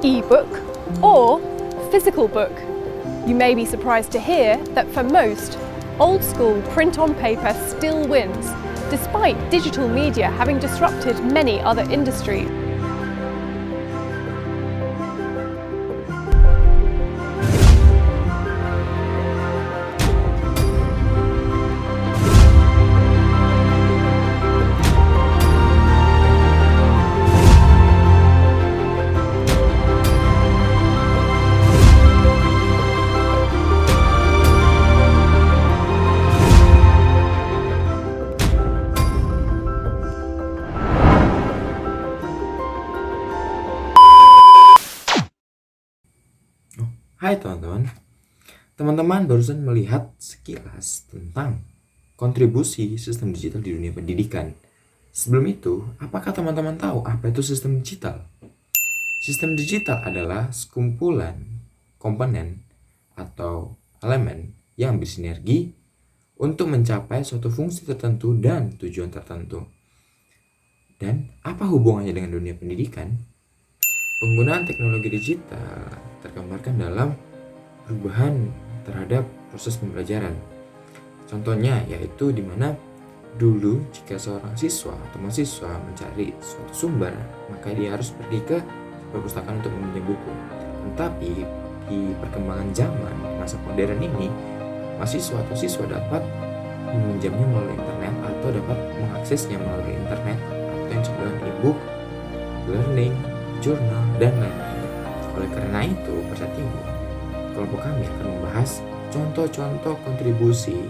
e-book or physical book. You may be surprised to hear that for most, old school print on paper still wins, despite digital media having disrupted many other industries. Hai teman-teman, teman-teman barusan melihat sekilas tentang kontribusi sistem digital di dunia pendidikan. Sebelum itu, apakah teman-teman tahu apa itu sistem digital? Sistem digital adalah sekumpulan komponen atau elemen yang bersinergi untuk mencapai suatu fungsi tertentu dan tujuan tertentu. Dan apa hubungannya dengan dunia pendidikan? Penggunaan teknologi digital tergambarkan dalam perubahan terhadap proses pembelajaran. Contohnya yaitu di mana dulu jika seorang siswa atau mahasiswa mencari suatu sumber, maka dia harus pergi ke perpustakaan untuk meminjam buku. Tetapi di perkembangan zaman masa modern ini, mahasiswa atau siswa dapat meminjamnya melalui internet atau dapat mengaksesnya melalui internet atau yang disebut dengan e-book, learning, jurnal, dan lain-lain. Oleh karena itu, pada ini, kelompok kami akan membahas contoh-contoh kontribusi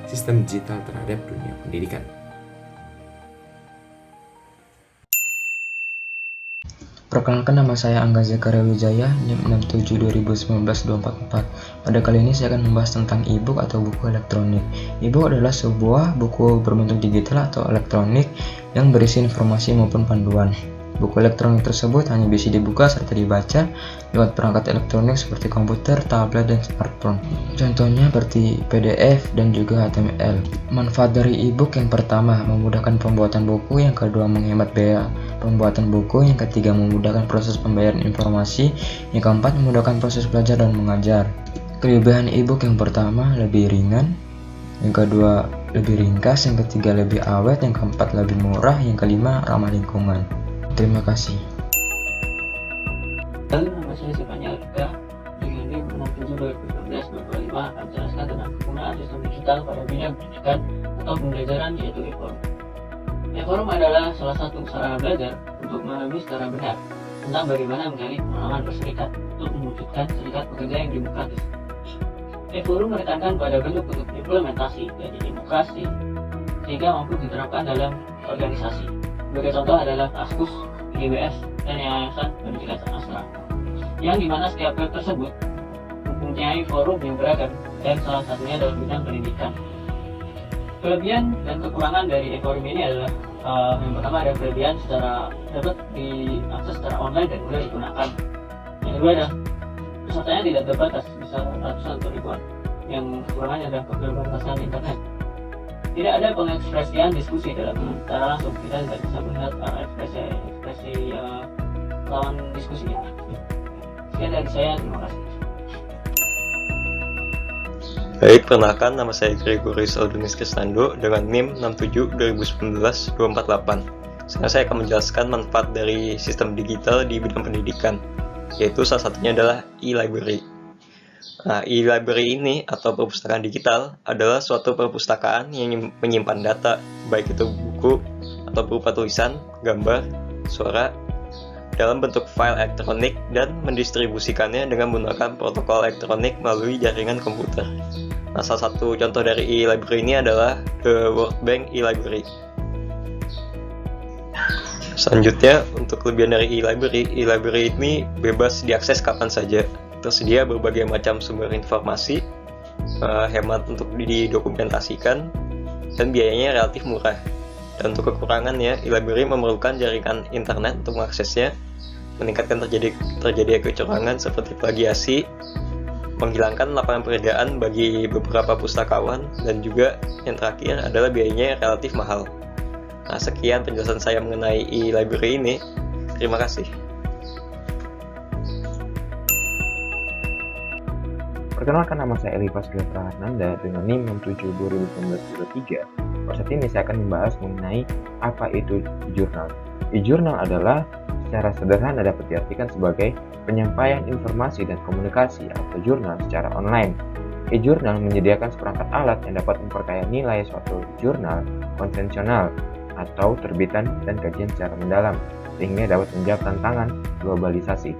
sistem digital terhadap dunia pendidikan. Perkenalkan, nama saya Angga Zakaria Wijaya, NIM 672019-244. Pada kali ini saya akan membahas tentang e-book atau buku elektronik. E-book adalah sebuah buku berbentuk digital atau elektronik yang berisi informasi maupun panduan. Buku elektronik tersebut hanya bisa dibuka serta dibaca lewat perangkat elektronik seperti komputer, tablet, dan smartphone. Contohnya seperti PDF dan juga HTML. Manfaat dari e-book yang pertama, memudahkan pembuatan buku, yang kedua menghemat biaya pembuatan buku, yang ketiga memudahkan proses pembayaran informasi, yang keempat memudahkan proses belajar dan mengajar. Kelebihan e-book yang pertama, lebih ringan, yang kedua lebih ringkas, yang ketiga lebih awet, yang keempat lebih murah, yang kelima ramah lingkungan. Terima kasih. Lalu nama saya Sifanya Alika dengan NIM 672019-245 akan menjelaskan tentang penggunaan sistem digital pada bidang pendidikan atau pembelajaran, yaitu e-forum. E-forum adalah salah satu sarana belajar untuk memahami secara benar tentang bagaimana menjalin pengalaman berserikat untuk mewujudkan serikat pekerja yang demokratis. E-forum menekankan pada bentuk-bentuk implementasi dari demokrasi sehingga mampu diterapkan dalam organisasi. Sebagai contoh adalah Kaskus, IDWS, dan Yayasan Pendidikan Sastra, yang dimana setiap web tersebut mempunyai forum yang beragam dan salah satunya dalam bidang pendidikan. Kelebihan dan kekurangan dari e-forum ini adalah yang pertama ada kelebihan secara dapat diakses secara online dan mudah digunakan. Yang kedua adalah pesertanya tidak terbatas, bisa ratusan atau ribuan. Yang kekurangannya adalah keterbatasan internet. Tidak ada pengekspresian diskusi dalam secara langsung, kita tidak bisa melihat ekspresi lawan diskusi kita. Sekian dari saya, terima kasih. Baik, perkenalkan, nama saya Gregorius Aldunis Krisnando dengan NIM 672019-248. Sekarang saya akan menjelaskan manfaat dari sistem digital di bidang pendidikan, yaitu salah satunya adalah e-library. Nah, e-library ini atau perpustakaan digital adalah suatu perpustakaan yang menyimpan data, baik itu buku atau berupa tulisan, gambar, suara, dalam bentuk file elektronik dan mendistribusikannya dengan menggunakan protokol elektronik melalui jaringan komputer. Nah, salah satu contoh dari e-library ini adalah The World Bank e-library. Selanjutnya, untuk kelebihan dari e-library ini bebas diakses kapan saja. Tersedia berbagai macam sumber informasi, hemat untuk didokumentasikan, dan biayanya relatif murah. Dan untuk kekurangannya, e-library memerlukan jaringan internet untuk mengaksesnya, meningkatkan terjadi kecurangan seperti plagiasi, menghilangkan lapangan pekerjaan bagi beberapa pustakawan, dan juga yang terakhir adalah biayanya relatif mahal. Nah, sekian penjelasan saya mengenai e-library ini. Terima kasih. Perkenalkan, nama saya Eli Paskia Prahananda dengan NIM 67 2019 Saat ini saya akan membahas mengenai apa itu e-jurnal. E-jurnal adalah secara sederhana dapat diartikan sebagai penyampaian informasi dan komunikasi atau jurnal secara online. E-jurnal menyediakan seperangkat alat yang dapat memperkaya nilai suatu jurnal konvensional atau terbitan dan kajian secara mendalam, sehingga dapat menjawab tantangan globalisasi.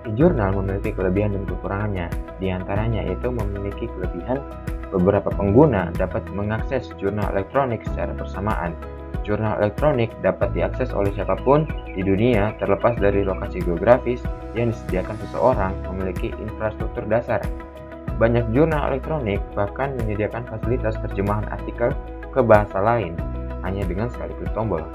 E-jurnal memiliki kelebihan dan kekurangannya. Di antaranya yaitu memiliki kelebihan beberapa pengguna dapat mengakses jurnal elektronik secara bersamaan. Jurnal elektronik dapat diakses oleh siapapun di dunia terlepas dari lokasi geografis yang disediakan seseorang memiliki infrastruktur dasar. Banyak jurnal elektronik bahkan menyediakan fasilitas terjemahan artikel ke bahasa lain hanya dengan sekali klik tombol.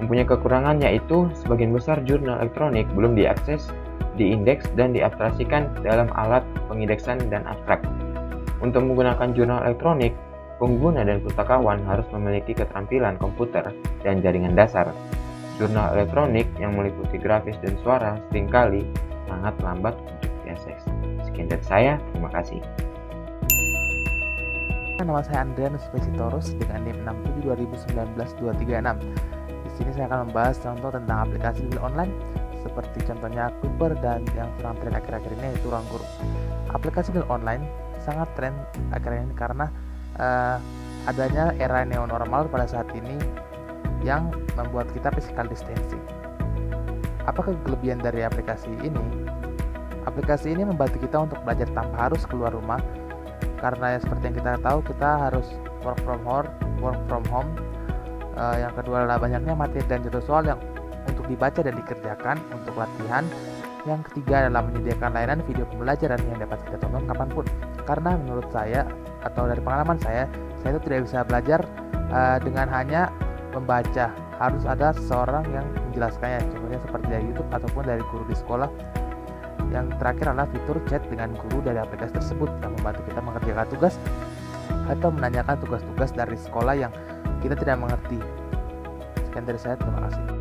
Mempunyai kekurangan yaitu sebagian besar jurnal elektronik belum diakses, diindeks, dan diabstraksikan dalam alat pengindeksan dan abstrak. Untuk menggunakan jurnal elektronik, pengguna dan pustakawan harus memiliki keterampilan komputer dan jaringan dasar. Jurnal elektronik yang meliputi grafis dan suara seringkali sangat lambat untuk diakses. Sekian dari saya, terima kasih. Nama saya Andrianus Spesitorus dengan NIM 67 2019 236. Di sini saya akan membahas contoh tentang aplikasi belajar online seperti contohnya Kuiper dan yang sedang tren akhir-akhir ini yaitu Ruang Guru. Aplikasi belajar online sangat tren akhir ini karena adanya era neo normal pada saat ini yang membuat kita physical distancing. Apakah kelebihan dari aplikasi ini? Aplikasi ini membantu kita untuk belajar tanpa harus keluar rumah, karena seperti yang kita tahu kita harus work from home. Yang kedua adalah banyaknya materi dan judul soal yang untuk dibaca dan dikerjakan untuk latihan. Yang ketiga adalah menyediakan layanan video pembelajaran yang dapat kita tonton kapanpun. Karena menurut saya atau dari pengalaman saya itu tidak bisa belajar dengan hanya membaca. Harus ada seseorang yang menjelaskannya, contohnya seperti dari YouTube ataupun dari guru di sekolah. Yang terakhir adalah fitur chat dengan guru dari aplikasi tersebut yang membantu kita mengerjakan tugas atau menanyakan tugas-tugas dari sekolah yang kita tidak mengerti. Sekian dari saya, terima kasih.